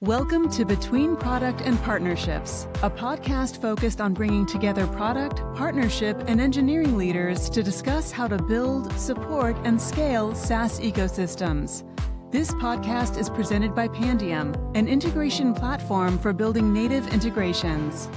Welcome to Between Product and Partnerships, a podcast focused on bringing together product, partnership, and engineering leaders to discuss how to build, support, and scale SaaS ecosystems. This podcast is presented by Pandium, an integration platform for building native integrations.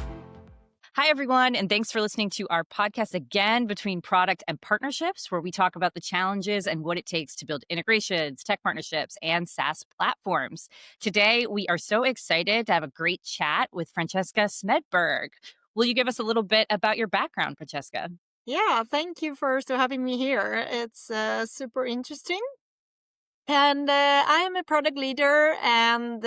Hi, everyone, and thanks for listening to our podcast again, Between Product and Partnerships, where we talk about the challenges and what it takes to build integrations, tech partnerships, and SaaS platforms. Today, we are so excited to have a great chat with Francesca Smedberg. Will you give us a little bit about your background, Francesca? Yeah, thank you for having me here. It's super interesting. And I am a product leader, and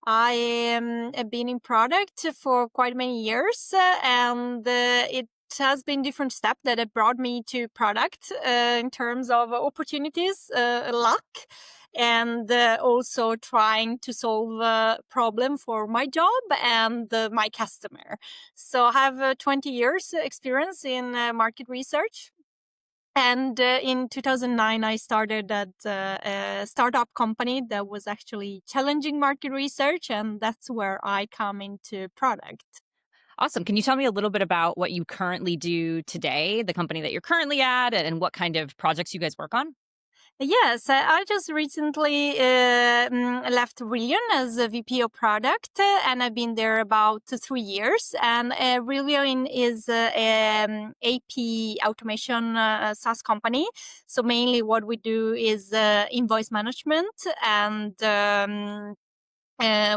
I have been in product for quite many years, and it has been different steps that have brought me to product in terms of opportunities, luck, and also trying to solve a problem for my job and my customer. So I have 20 years experience in market research. And in 2009, I started at a startup company that was actually challenging market research, and that's where I come into product. Awesome. Can you tell me a little bit about what you currently do today, the company that you're currently at, and what kind of projects you guys work on? Yes, I just recently left Rillion as a VP of product, and I've been there about 3 years. And Rillion is an AP automation SaaS company. So mainly what we do is invoice management and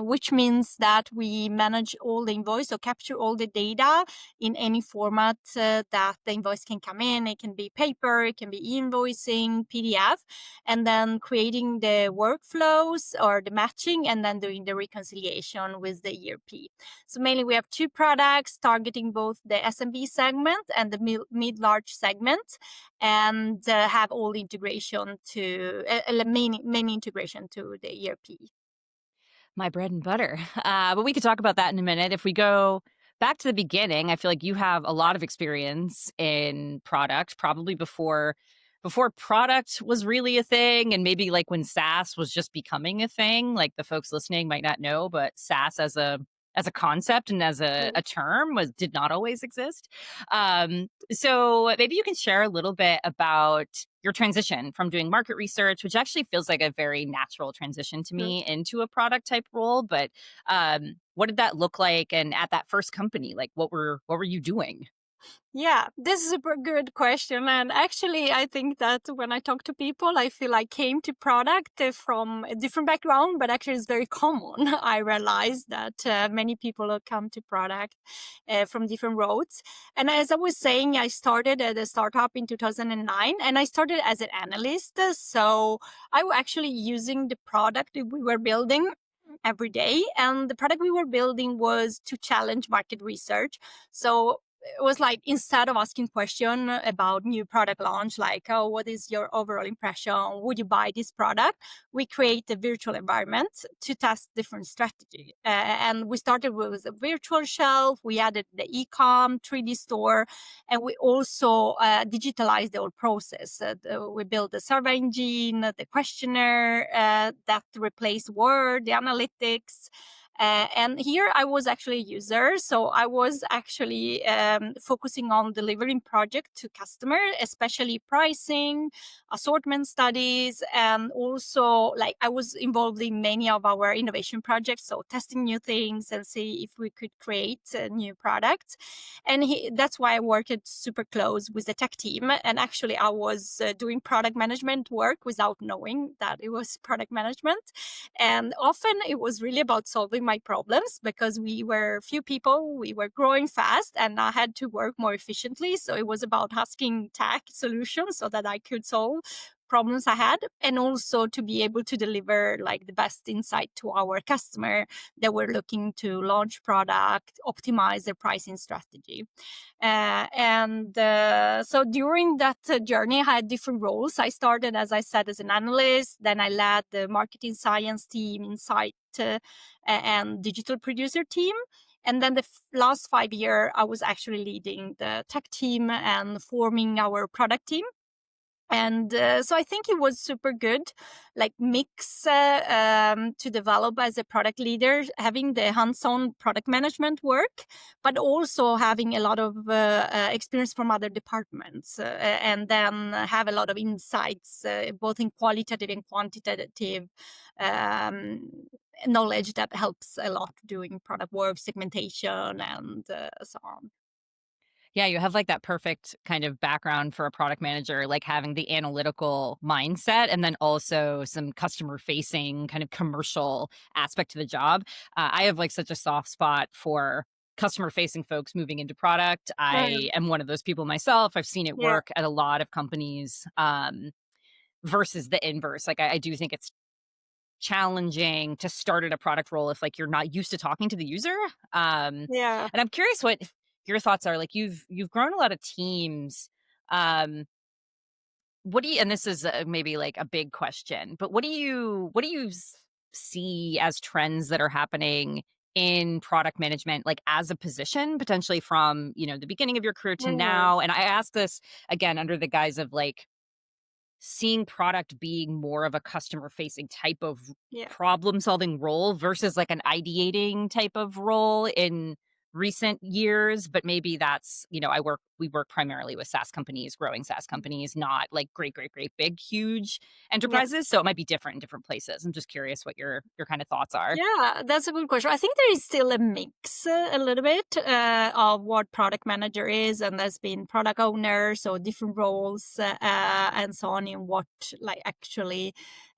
which means that we manage all the invoice or capture all the data in any format that the invoice can come in. It can be paper, it can be invoicing, PDF, and then creating the workflows or the matching and then doing the reconciliation with the ERP. So mainly we have two products targeting both the SMB segment and the mid-large segment, and have all the integration to many integration to the ERP. My bread and butter. But we could talk about that in a minute. If we go back to the beginning, I feel like you have a lot of experience in product, probably before product was really a thing, and maybe like when SaaS was just becoming a thing. Like the folks listening might not know, but SaaS as a concept and as a term did not always exist. So maybe you can share a little bit about your transition from doing market research, which actually feels like a very natural transition to me, into a product type role. But what did that look like? And at that first company, like what were you doing? Yeah, this is a good question. And actually, I think that when I talk to people, I feel I came to product from a different background, but actually it's very common. I realized that many people come to product from different roads. And as I was saying, I started at a startup in 2009, and I started as an analyst. So I was actually using the product that we were building every day. And the product we were building was to challenge market research. So it was like, instead of asking question about new product launch, like, oh, what is your overall impression? Would you buy this product? We create a virtual environment to test different strategy. And we started with a virtual shelf. We added the e-com, 3D store, and we also digitalized the whole process. We built the survey engine, the questionnaire that replaced Word, the analytics. And here I was actually a user. So I was actually focusing on delivering project to customer, especially pricing, assortment studies, and also like I was involved in many of our innovation projects. So testing new things and see if we could create new products. And that's why I worked super close with the tech team. And actually I was doing product management work without knowing that it was product management. And often it was really about solving my problems because we were few people, we were growing fast, and I had to work more efficiently. So it was about asking tech solutions so that I could solve problems I had, and also to be able to deliver like the best insight to our customer that were looking to launch product, optimize their pricing strategy. So during that journey, I had different roles. I started, as I said, as an analyst. Then I led the marketing science team, insight and digital producer team. And then the last 5 years, I was actually leading the tech team and forming our product team. And so I think it was super good, like mix to develop as a product leader, having the hands-on product management work, but also having a lot of experience from other departments, and then have a lot of insights, both in qualitative and quantitative um, knowledge that helps a lot doing product work, segmentation, and so on. Yeah, you have like that perfect kind of background for a product manager, like having the analytical mindset and then also some customer facing kind of commercial aspect to the job. I have like such a soft spot for customer facing folks moving into product. I am one of those people myself. I've seen it Yeah, work at a lot of companies versus the inverse. Like I do think it's challenging to start at a product role if like you're not used to talking to the user. yeah, And I'm curious what your thoughts are. Like you've grown a lot of teams. Um, what do you? And this is maybe like a big question, but what do you see as trends that are happening in product management, like as a position, potentially from the beginning of your career to mhm, now? And I ask this again under the guise of like seeing product being more of a customer facing type of yeah. problem solving role versus like an ideating type of role in recent years. But maybe that's we work primarily with SaaS companies, growing SaaS companies, not like great big huge Yeah. enterprises, so it might be different in different places. I'm just curious what your kind of thoughts are. Yeah, that's a good question. I think there is still a mix a little bit of what product manager is, and there's been product owners or different roles and so on in what like actually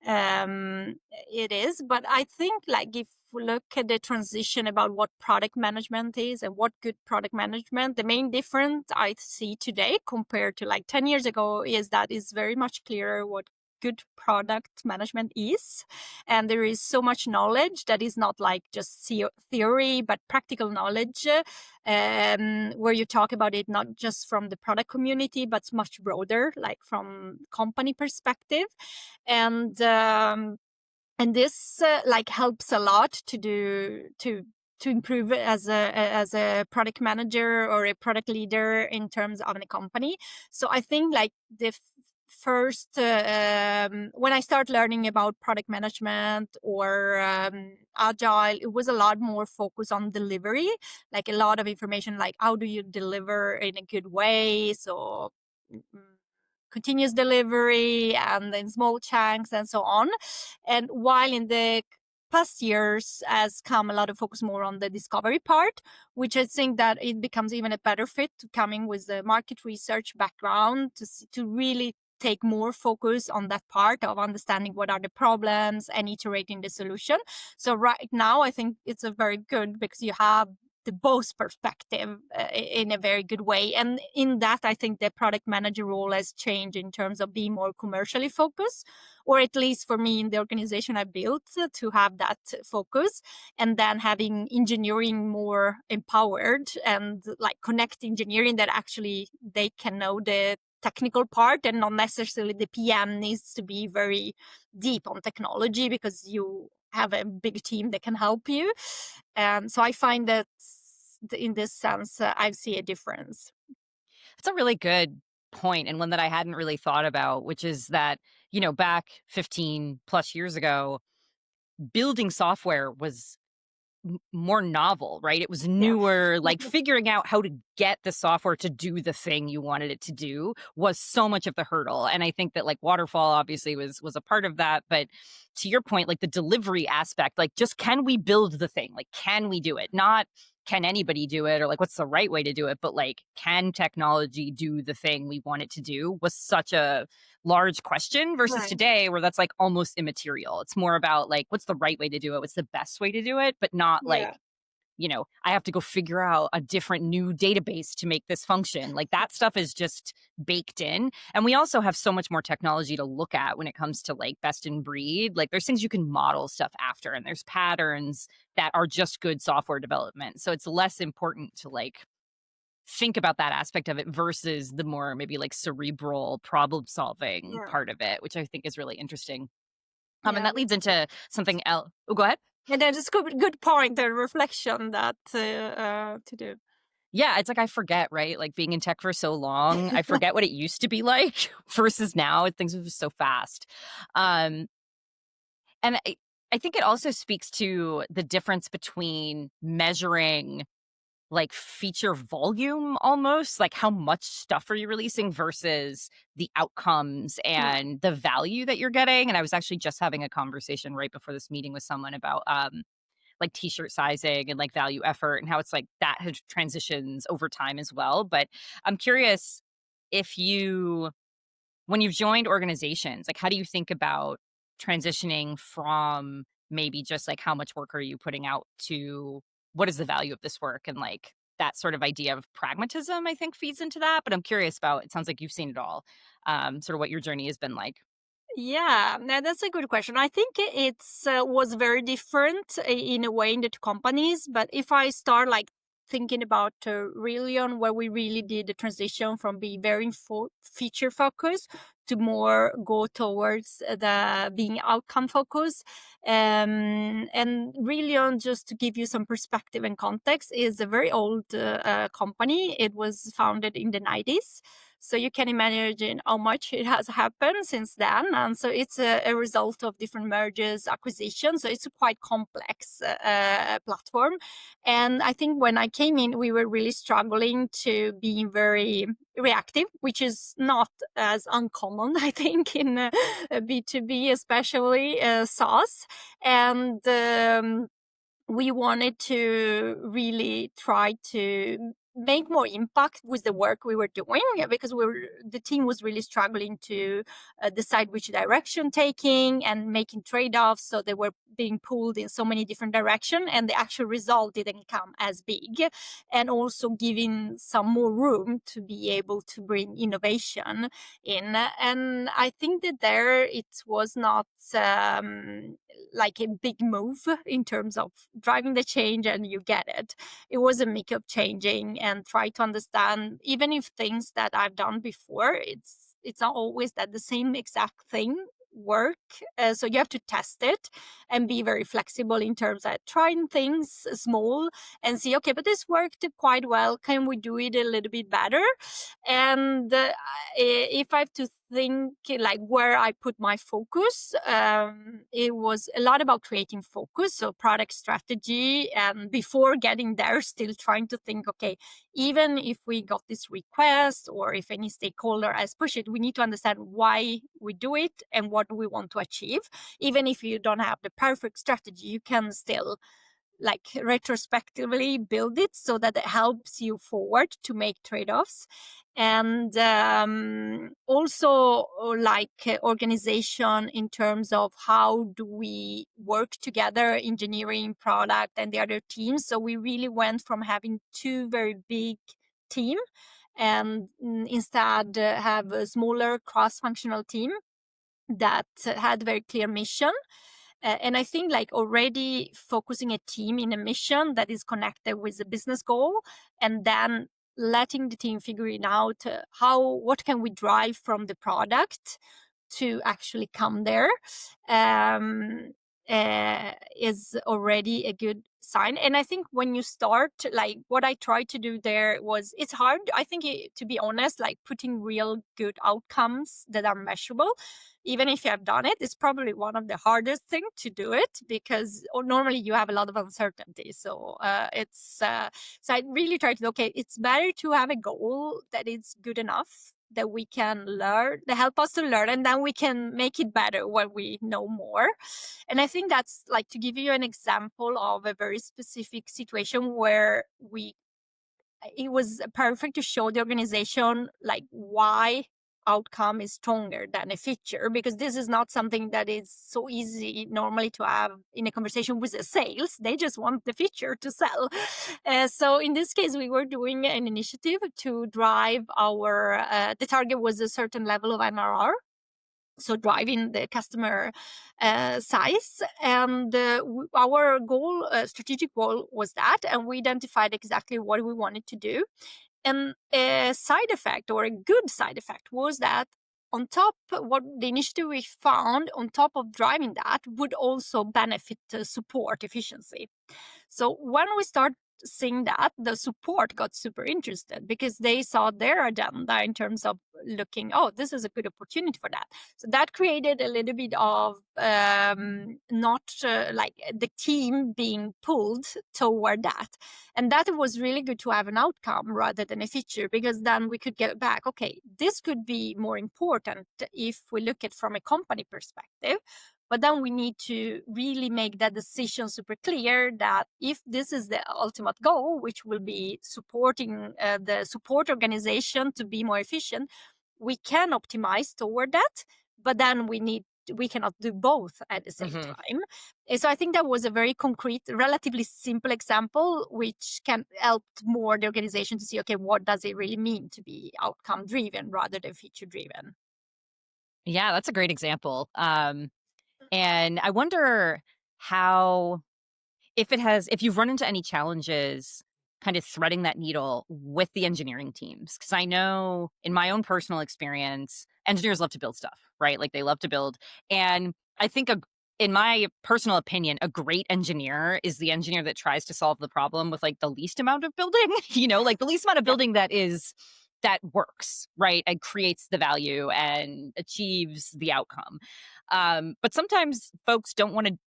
um, it is. But I think like if we look at the transition about what product management is and what good product management, the main difference I see today compared to like 10 years ago is that it's very much clearer what good product management is, and there is so much knowledge that is not like just theory but practical knowledge, where you talk about it not just from the product community but much broader, like from company perspective. And um, and this like helps a lot to do to improve as a product manager or a product leader in terms of a company. So I think like the first when I start learning about product management or agile, it was a lot more focus on delivery, like a lot of information like how do you deliver in a good way. So continuous delivery and in small chunks and so on. And while in the past years has come a lot of focus more on the discovery part, which I think that it becomes even a better fit coming with the market research background to really take more focus on that part of understanding what are the problems and iterating the solution. So right now, I think it's a very good because you have the both perspective in a very good way. And in that, I think the product manager role has changed in terms of being more commercially focused, or at least for me in the organization I built to have that focus, and then having engineering more empowered and like connect engineering that actually they can know the technical part and not necessarily the PM needs to be very deep on technology because you have a big team that can help you. So I find that in this sense, I see a difference. That's a really good point, and one that I hadn't really thought about, which is that back 15 plus years ago, building software was more novel, right? It was Yeah. newer, like figuring out how to get the software to do the thing you wanted it to do was so much of the hurdle. And I think that like waterfall obviously was a part of that, but to your point, like the delivery aspect, like just can we build the thing? Like can we do it? Not can anybody do it or like what's the right way to do it, but like can technology do the thing we want it to do was such a large question versus Right. today where that's like almost immaterial. It's more about like what's the right way to do it, what's the best way to do it, but not like Yeah. I have to go figure out a different new database to make this function. Like that stuff is just baked in. And we also have so much more technology to look at when it comes to like best in breed. Like there's things you can model stuff after, and there's patterns that are just good software development. So it's less important to like think about that aspect of it versus the more maybe like cerebral problem solving Yeah. part of it, which I think is really interesting. And Yeah. that leads into something else. Oh, go ahead. And then it's good point, the reflection that to do. Yeah, it's like I forget, right? Like being in tech for so long, I forget what it used to be like versus now. Things are just so fast. Um, and I think it also speaks to the difference between measuring like feature volume almost, like how much stuff are you releasing versus the outcomes Yeah. and the value that you're getting. And I was actually just having a conversation right before this meeting with someone about like t-shirt sizing and like value effort and how it's like that has transitions over time as well. But I'm curious if you when you've joined organizations, like how do you think about transitioning from maybe just like how much work are you putting out to what is the value of this work, and like that sort of idea of pragmatism I think feeds into that. But I'm curious about, it sounds like you've seen it all, sort of what your journey has been like. Yeah, no, that's a good question. I think it's was very different in a way in the two companies. But if I start like thinking about Rillion, where we really did the transition from being very feature focused to more go towards the being outcome focused. And Rillion, just to give you some perspective and context, is a very old company. It was founded in the 90s. So you can imagine how much it has happened since then. And so it's a result of different mergers, acquisitions. So it's a quite complex platform. And I think when I came in, we were really struggling to be very reactive, which is not as uncommon, I think, in B2B, especially SaaS. And we wanted to really try to make more impact with the work we were doing, because the team was really struggling to decide which direction taking and making trade-offs, so they were being pulled in so many different directions, and the actual result didn't come as big, and also giving some more room to be able to bring innovation in. And I think that there it was not like a big move in terms of driving the change, and you get it. It was a mix of changing and try to understand, even if things that I've done before, it's not always that the same exact thing work. So you have to test it and be very flexible in terms of trying things small and see, okay, but this worked quite well, can we do it a little bit better? And if I have to think like where I put my focus, it was a lot about creating focus, so product strategy. And before getting there, still trying to think, okay, even if we got this request or if any stakeholder has pushed it, we need to understand why we do it and what we want to achieve. Even if you don't have the perfect strategy, you can still like retrospectively build it so that it helps you forward to make trade-offs. And also like organization in terms of how do we work together, engineering, product, and the other teams. So we really went from having two very big team and instead have a smaller cross-functional team that had very clear mission. And I think like already focusing a team in a mission that is connected with the business goal, and then letting the team figure it out, what can we drive from the product to actually come there, is already a good sign. And I think when you start, like what I tried to do there was, it's hard, I think, to be honest, like putting real good outcomes that are measurable. Even if you have done it, it's probably one of the hardest thing to do it, because normally you have a lot of uncertainty. So so I really try to, okay, it's better to have a goal that is good enough that we can learn, that help us to learn, and then we can make it better when we know more. And I think that's like, to give you an example of a very specific situation where it was perfect to show the organization like why outcome is stronger than a feature, because this is not something that is so easy normally to have in a conversation with the sales. They just want the feature to sell. So in this case, we were doing an initiative to drive our the target was a certain level of NRR, so driving the customer size. And our goal, strategic goal, was that, and we identified exactly what we wanted to do. And a side effect, or a good side effect, was that on top, what the initiative we found on top of driving that would also benefit support efficiency. So when we start seeing that, the support got super interested because they saw their agenda in terms of looking, oh, this is a good opportunity for that. So that created a little bit of not like the team being pulled toward that. And that was really good to have an outcome rather than a feature, because then we could get back, okay, this could be more important if we look at from a company perspective. But then we need to really make that decision super clear that if this is the ultimate goal, which will be supporting the support organization to be more efficient, we can optimize toward that. But then we cannot do both at the same time. And so I think that was a very concrete, relatively simple example, which can help more the organization to see, okay, what does it really mean to be outcome driven rather than feature driven? Yeah, that's a great example. And I wonder how, if you've run into any challenges kind of threading that needle with the engineering teams. Because I know in my own personal experience, engineers love to build stuff, right? Like they love to build. And I think, in my personal opinion, a great engineer is the engineer that tries to solve the problem with like the least amount of building, like the least amount of Yeah. building that works, right? And creates the value and achieves the outcome. But sometimes folks don't want to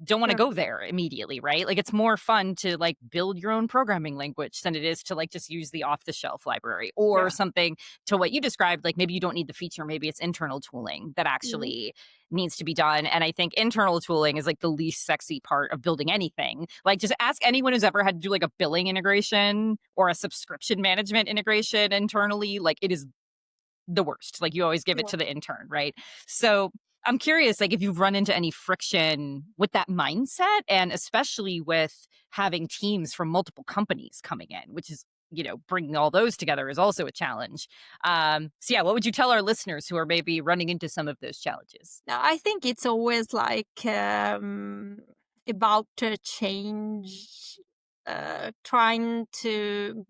Sure. go there immediately, right? Like it's more fun to like build your own programming language than it is to like just use the off the shelf library or Yeah. something. To what you described, like maybe you don't need the feature, maybe it's internal tooling that Mhm. actually needs to be done. And I think internal tooling is like the least sexy part of building anything. Like just ask anyone who's ever had to do like a billing integration or a subscription management integration internally. Like it is the worst. Like you always give it Yeah. to the intern, right? So I'm curious, like if you've run into any friction with that mindset, and especially with having teams from multiple companies coming in, which is, bringing all those together is also a challenge. So yeah, what would you tell our listeners who are maybe running into some of those challenges? Now, I think it's always like about change, trying to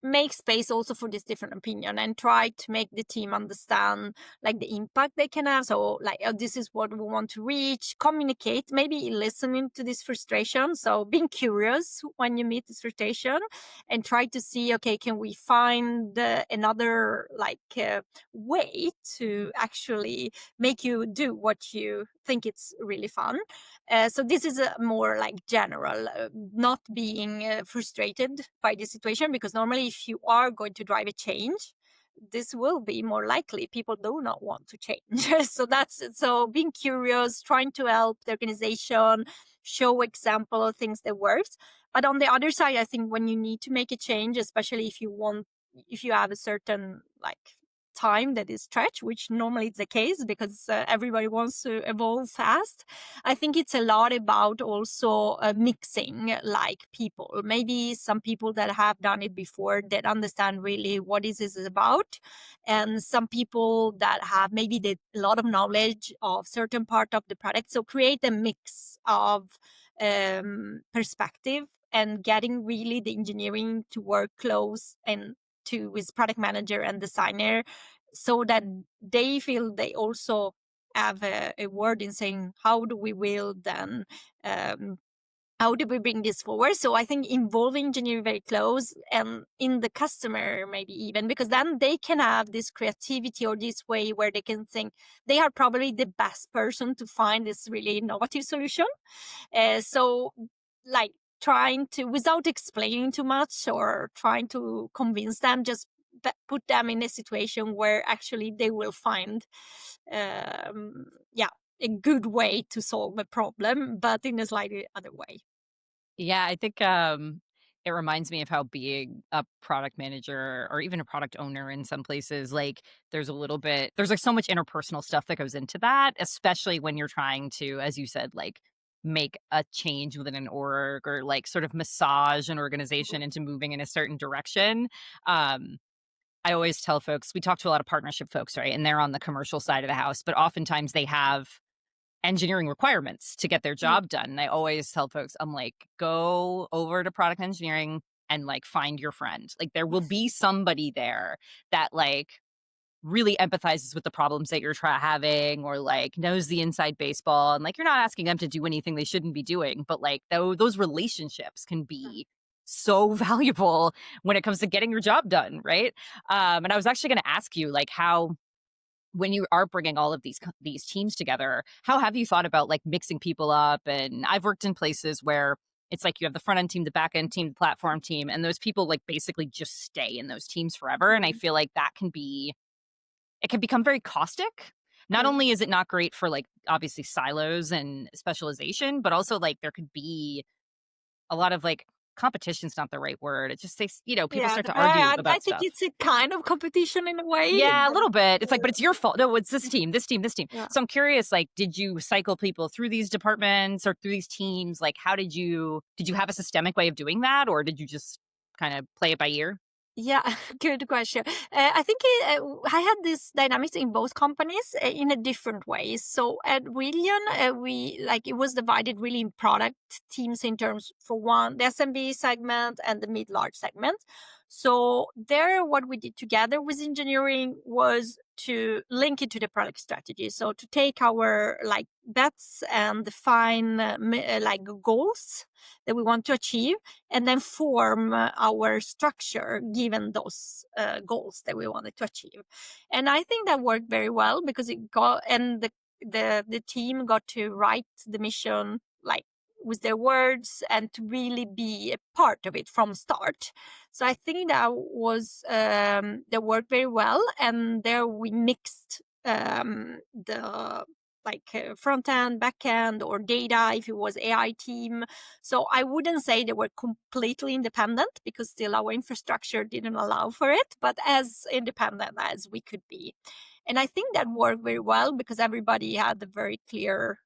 make space also for this different opinion and try to make the team understand like the impact they can have. So like, oh, this is what we want to reach, communicate, maybe listening to this frustration. So being curious when you meet this frustration and try to see, okay, can we find another way to actually make you do what you think it's really fun. So this is a more like general, not being frustrated by the situation, because normally if you are going to drive a change, this will be more likely people do not want to change. So being curious, trying to help the organization, show example of things that works. But on the other side, I think when you need to make a change, especially if you have a certain like time that is stretched, which normally is the case because everybody wants to evolve fast. I think it's a lot about also mixing like people. Maybe some people that have done it before that understand really what is this about, and some people that have maybe a lot of knowledge of certain part of the product. So create a mix of perspective and getting really the engineering to work close and to with product manager and designer, so that they feel they also have a word in saying how do we build and how do we bring this forward. So I think involving engineering very close and in the customer maybe even, because then they can have this creativity or this way where they can think they are probably the best person to find this really innovative solution. So like trying to, without explaining too much or trying to convince them, just put them in a situation where actually they will find yeah, a good way to solve a problem, but in a slightly other way. Yeah, I think it reminds me of how being a product manager or even a product owner in some places, like there's like so much interpersonal stuff that goes into that, especially when you're trying to, as you said, like make a change within an org or like sort of massage an organization into moving in a certain direction. Um, I always tell folks, we talk to a lot of partnership folks, right? And they're on the commercial side of the house, but oftentimes they have engineering requirements to get their Yeah. job done. And I always tell folks, I'm like, go over to product engineering and like find your friend. Like there will be somebody there that like really empathizes with the problems that you're having or like knows the inside baseball. And like you're not asking them to do anything they shouldn't be doing, but like those relationships can be so valuable when it comes to getting your job done, right? And I was actually going to ask you, like, how when you are bringing all of these teams together, how have you thought about like mixing people up? And I've worked in places where it's like you have the front end team, the back end team, the platform team, and those people like basically just stay in those teams forever. And I Mm. feel like it can become very caustic. Not Mm. only is it not great for like obviously silos and specialization, but also like there could be a lot of like competition's not the right word. It just takes, people Yeah, start to argue I about think stuff. it's a kind of competition in a way. Yeah, a little bit. It's like, but it's your fault. No, it's this team, this team, this team. Yeah. So I'm curious, like, did you cycle people through these departments or through these teams? Like, how did you have a systemic way of doing that, or did you just kind of play it by ear? Yeah, good question. I think I had this dynamics in both companies in a different way. So at Rillion, we like it was divided really in product teams in terms for one the SMB segment and the mid large segment. So there, what we did together with engineering was to link it to the product strategy. So to take our like bets and define like goals that we want to achieve and then form our structure given those goals that we wanted to achieve. And I think that worked very well because it got and the team got to write the mission like with their words and to really be a part of it from start. So I think that worked very well, and there we mixed the front end, back end, or data if it was AI team. So I wouldn't say they were completely independent because still our infrastructure didn't allow for it, but as independent as we could be. And I think that worked very well because everybody had a very clear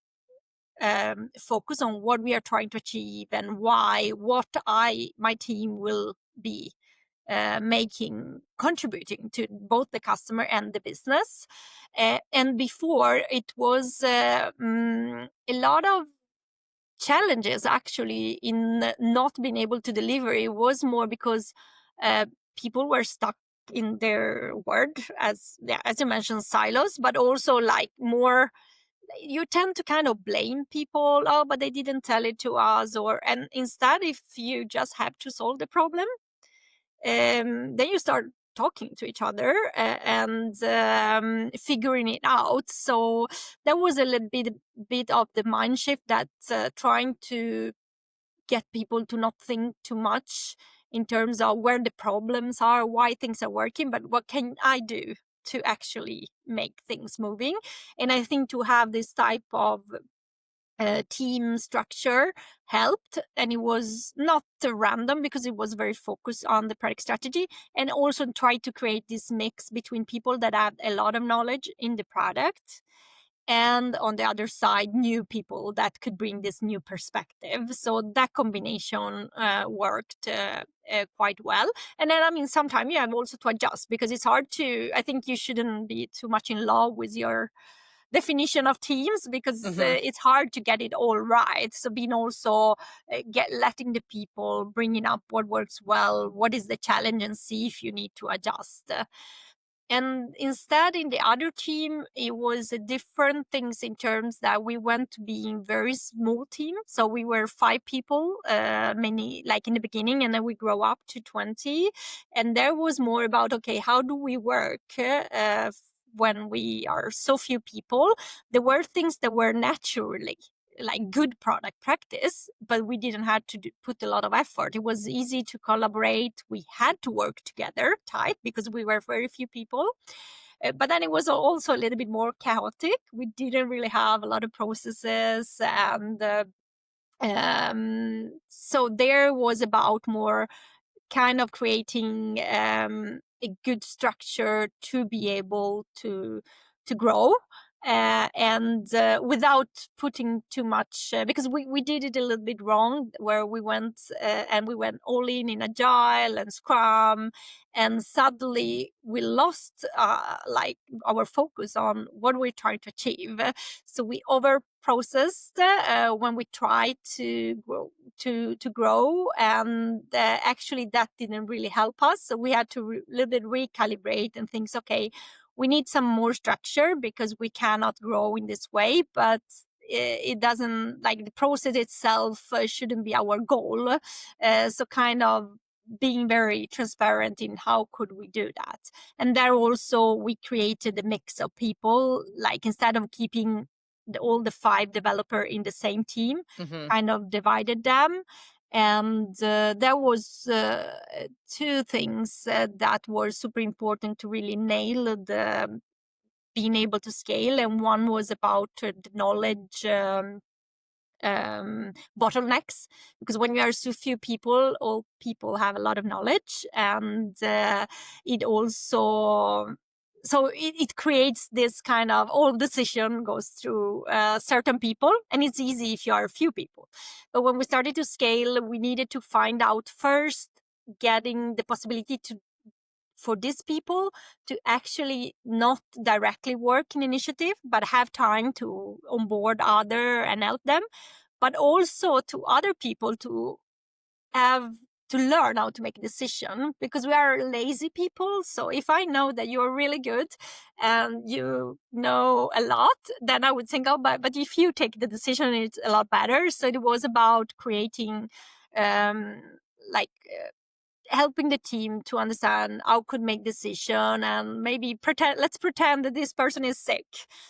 focus on what we are trying to achieve and why, my team will be contributing to both the customer and the business. And before it was a lot of challenges actually in not being able to deliver. It was more because people were stuck in their word, as you mentioned, silos, but also like more you tend to kind of blame people. Oh, but they didn't tell it to us. And instead, if you just have to solve the problem, then you start talking to each other and figuring it out. So that was a little bit of the mind shift that trying to get people to not think too much in terms of where the problems are, why things are working, but what can I do to actually make things moving. And I think to have this type of team structure helped, and it was not random because it was very focused on the product strategy, and also try to create this mix between people that have a lot of knowledge in the product and on the other side new people that could bring this new perspective. So that combination worked quite well. And then I mean sometimes you have also to adjust because it's hard to, I think you shouldn't be too much in love with your definition of teams because it's hard to get it all right. So being also letting the people bringing up what works well, what is the challenge, and see if you need to adjust. And instead, in the other team, it was different things in terms that we went to being very small team. So we were 5 people, many like in the beginning, and then we grow up to 20. And there was more about, okay, how do we work when we are so few people? There were things that were naturally like good product practice, but we didn't have to put a lot of effort. It was easy to collaborate. We had to work together tight because we were very few people. But then it was also a little bit more chaotic. We didn't really have a lot of processes. And so there was about more kind of creating a good structure to be able to grow and without putting too much because we did it a little bit wrong where we went and we went all in agile and scrum, and suddenly we lost like our focus on what we're trying to achieve. So we over processed when we tried to grow, and actually that didn't really help us. So we had to little bit recalibrate and think, okay, we need some more structure because we cannot grow in this way. But it doesn't, like, the process itself shouldn't be our goal. So kind of being very transparent in how could we do that. And there also we created a mix of people, like instead of keeping all the 5 developer in the same team, kind of divided them. And there was 2 things that were super important to really nail the being able to scale. And one was about the knowledge bottlenecks, because when you are so few people, all people have a lot of knowledge, and it also, so it creates this kind of, all decision goes through certain people, and it's easy if you are a few people. But when we started to scale, we needed to find out first, getting the possibility to, for these people to actually not directly work in initiative, but have time to onboard other and help them, but also to other people to have to learn how to make a decision, because we are lazy people. So if I know that you're really good and you know a lot, then I would think, oh, but if you take the decision, it's a lot better. So it was about creating like helping the team to understand how could make decision, and maybe let's pretend that this person is sick.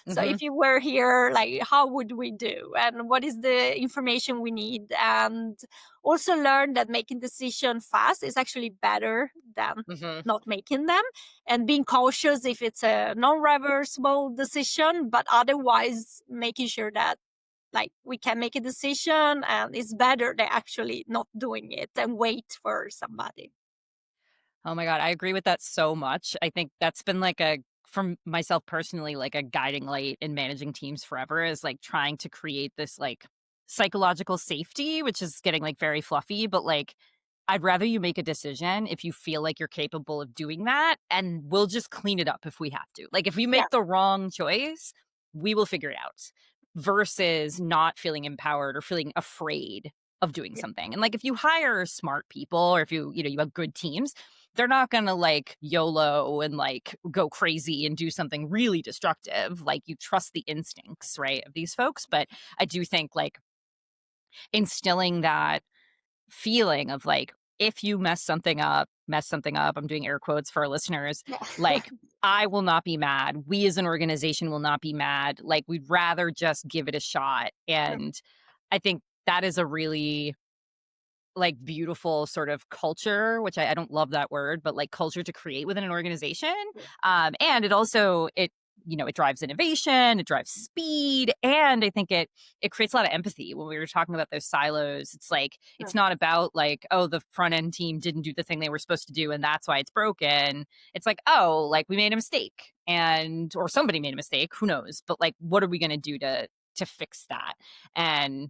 So if you were here, like, how would we do, and what is the information we need? And also learn that making decision fast is actually better than not making them, and being cautious if it's a non-reversible decision, but otherwise making sure that, like, we can make a decision, and it's better than actually not doing it and wait for somebody. Oh my God, I agree with that so much. I think that's been like from myself personally, like a guiding light in managing teams forever, is like trying to create this like psychological safety, which is getting like very fluffy, but like I'd rather you make a decision if you feel like you're capable of doing that, and we'll just clean it up if we have to. Like if you Yeah. make the wrong choice, we will figure it out, versus not feeling empowered or feeling afraid of doing something. And like if you hire smart people, or if you have good teams, they're not going to like YOLO and like go crazy and do something really destructive. Like you trust the instincts, right, of these folks. But I do think like instilling that feeling of like, if you mess something up, I'm doing air quotes for our listeners, Yeah. like, I will not be mad. We as an organization will not be mad. Like, we'd rather just give it a shot. And I think that is a really like beautiful sort of culture, which I don't love that word, but like culture to create within an organization. And it also, it drives innovation, it drives speed, and I think it creates a lot of empathy. When we were talking about those silos, it's like, it's not about like, oh, the front end team didn't do the thing they were supposed to do and that's why it's broken. It's like, oh, like we made a mistake, or somebody made a mistake, who knows, but like, what are we going to do to fix that? And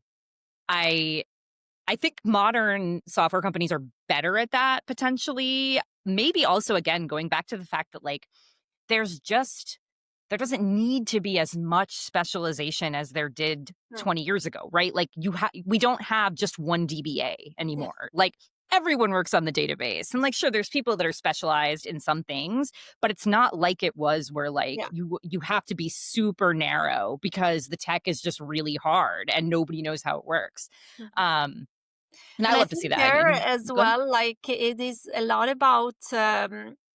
I think modern software companies are better at that potentially. Maybe also, again, going back to the fact that like there doesn't need to be as much specialization as there did 20 years ago, right? Like we don't have just one DBA anymore. Like everyone works on the database, and like, sure, there's people that are specialized in some things, but it's not like it was where like you have to be super narrow because the tech is just really hard and nobody knows how it works. And I love to see think that. there as Go ahead. well, like, it is a lot about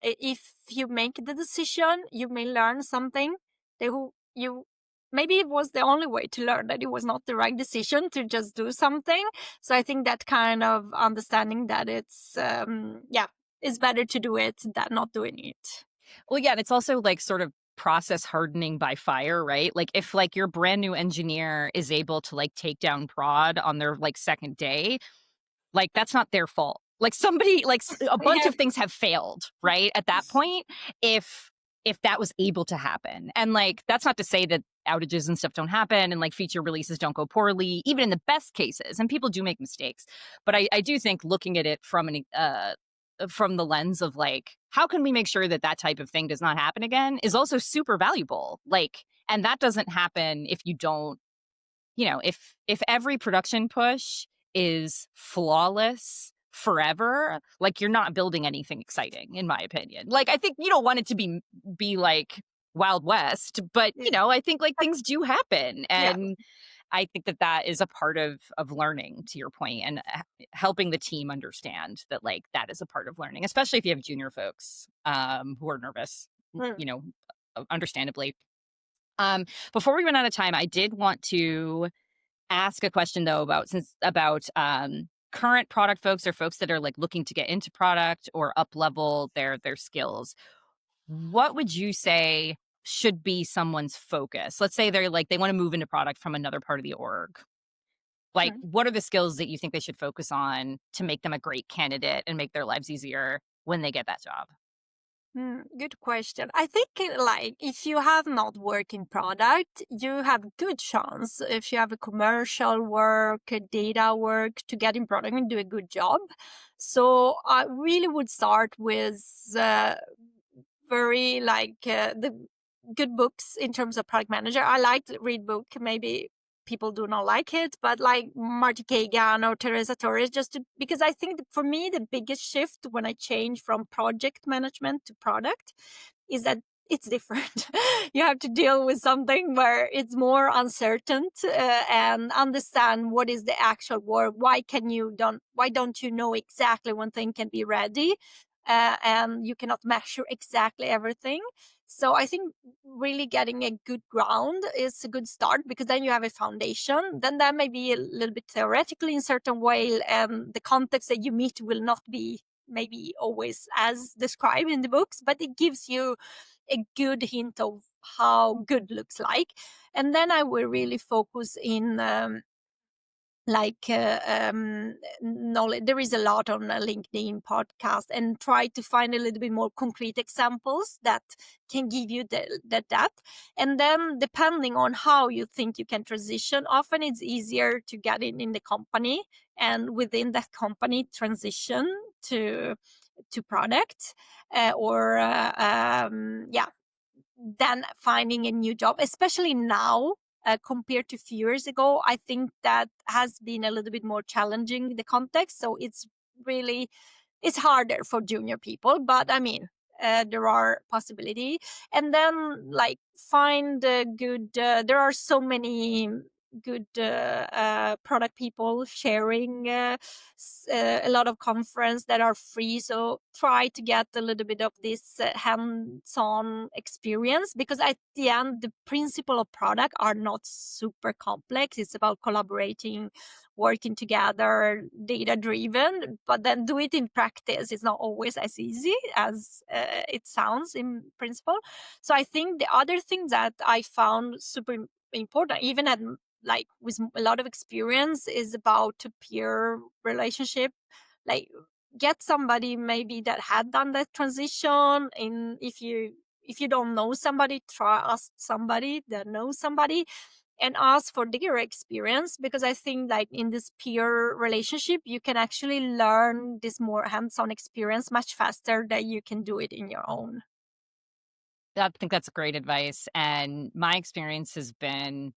if you make the decision, you may learn something that you maybe it was the only way to learn that it was not the right decision to just do something. So I think that kind of understanding that it's better to do it than not doing it. Well, yeah, and it's also like sort of process hardening by fire, right? Like if like your brand new engineer is able to like take down prod on their like second day, like that's not their fault. Like somebody, like a bunch Yeah. of things have failed, right? At that point, if that was able to happen. And like that's not to say that outages and stuff don't happen and like feature releases don't go poorly, even in the best cases. And people do make mistakes. But I do think looking at it from the lens of like, how can we make sure that that type of thing does not happen again, is also super valuable. Like, and that doesn't happen if you don't, if every production push is flawless forever, like you're not building anything exciting, in my opinion. Like, I think you don't want it to be like Wild West, but I think like things do happen. And I think that that is a part of learning, to your point, and helping the team understand that like that is a part of learning, especially if you have junior folks who are nervous, Mm, you know, understandably. Before we run out of time, I did want to ask a question though about current product folks or folks that are like looking to get into product or up level their skills. What would you say should be someone's focus? Let's say they're like they want to move into product from another part of the org. Like, mm. what are the skills that you think they should focus on to make them a great candidate and make their lives easier when they get that job? Good question. I think like if you have not worked in product, you have good chance if you have a commercial work, a data work to get in product and do a good job. So I really would start with very the good books in terms of product manager. I like to read book. Maybe people do not like it, but like Marty Kagan or Teresa Torres, because I think that for me, the biggest shift when I change from project management to product is that it's different. You have to deal with something where it's more uncertain and understand what is the actual work. Why don't you know exactly when thing can be ready? And you cannot measure exactly everything. So I think really getting a good ground is a good start, because then you have a foundation. Then that may be a little bit theoretically in certain way, and the context that you meet will not be maybe always as described in the books, but it gives you a good hint of how good looks like. And then I will really focus in knowledge. There is a lot on a LinkedIn podcast, and try to find a little bit more concrete examples that can give you the depth. And then depending on how you think you can transition, often it's easier to get in the company, and within that company transition to product than finding a new job, especially now. Compared to a few years ago, I think that has been a little bit more challenging, the context. So it's harder for junior people, but I mean, there are possibility. And then like find good. There are so many good product people sharing a lot of conference that are free. So try to get a little bit of this hands-on experience, because at the end, the principle of product are not super complex. It's about collaborating, working together, data driven, but then do it in practice. It's not always as easy as it sounds in principle. So I think the other thing that I found super important, even at like with a lot of experience, is about a peer relationship. Like get somebody maybe that had done that transition. And if you don't know somebody, try ask somebody that knows somebody and ask for their experience, because I think like in this peer relationship you can actually learn this more hands-on experience much faster than you can do it in your own. I think that's great advice. And my experience has been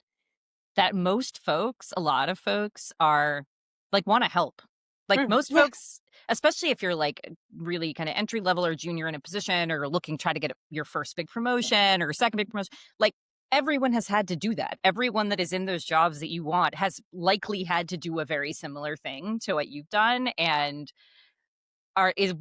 that most folks, a lot of folks are like want to help. Like most Yeah. folks, especially if you're like really kind of entry level or junior in a position or looking try to get your first big promotion or second big promotion, like everyone has had to do that. Everyone that is in those jobs that you want has likely had to do a very similar thing to what you've done, and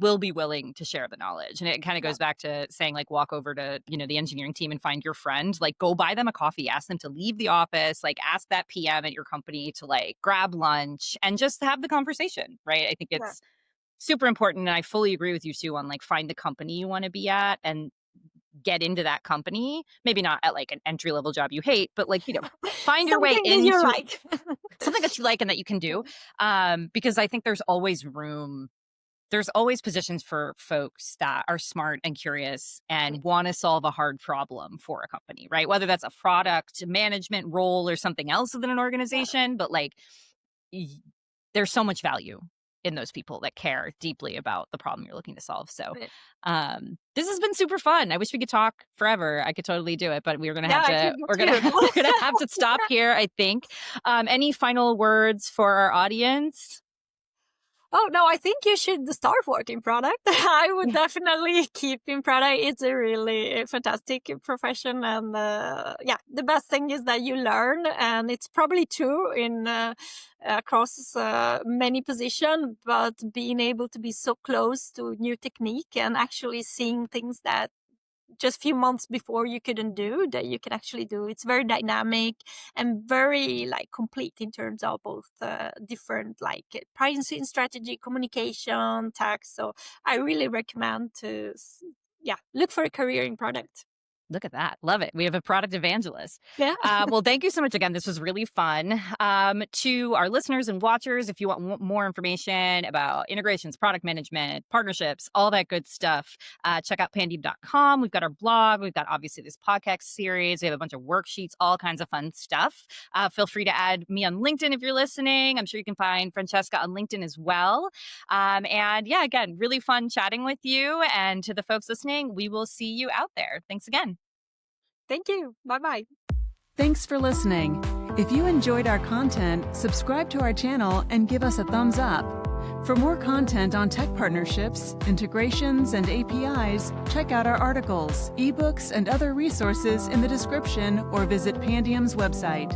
will be willing to share the knowledge. And it kind of goes back to saying like walk over to, the engineering team and find your friend, like go buy them a coffee, ask them to leave the office, like ask that PM at your company to like grab lunch and just have the conversation, right? I think it's super important. And I fully agree with you too on like find the company you want to be at and get into that company. Maybe not at like an entry level job you hate, but like, find your way Something that you into like. something that you like and that you can do. Because I think there's always positions for folks that are smart and curious and want to solve a hard problem for a company, right? Whether that's a product management role or something else within an organization, but like there's so much value in those people that care deeply about the problem you're looking to solve. So this has been super fun. I wish we could talk forever. I could totally do it, but we're gonna have to we're gonna have to stop here, I think. Any final words for our audience? Oh, no, I think you should start working product. I would definitely keep in product. It's a really fantastic profession. And the best thing is that you learn, and it's probably true in across many positions, but being able to be so close to new technique and actually seeing things that just a few months before you couldn't do, that you can actually do. It's very dynamic and very like complete in terms of both different like pricing strategy, communication, tax. So I really recommend to look for a career in product. Look at that. Love it. We have a product evangelist. Yeah. Well, thank you so much again. This was really fun. To our listeners and watchers, if you want more information about integrations, product management, partnerships, all that good stuff, check out pandium.com. We've got our blog. We've got obviously this podcast series. We have a bunch of worksheets, all kinds of fun stuff. Feel free to add me on LinkedIn if you're listening. I'm sure you can find Francesca on LinkedIn as well. And yeah, again, really fun chatting with you. And to the folks listening, we will see you out there. Thanks again. Thank you. Bye-bye. Thanks for listening. If you enjoyed our content, subscribe to our channel and give us a thumbs up. For more content on tech partnerships, integrations, and APIs, check out our articles, ebooks, and other resources in the description or visit Pandium's website.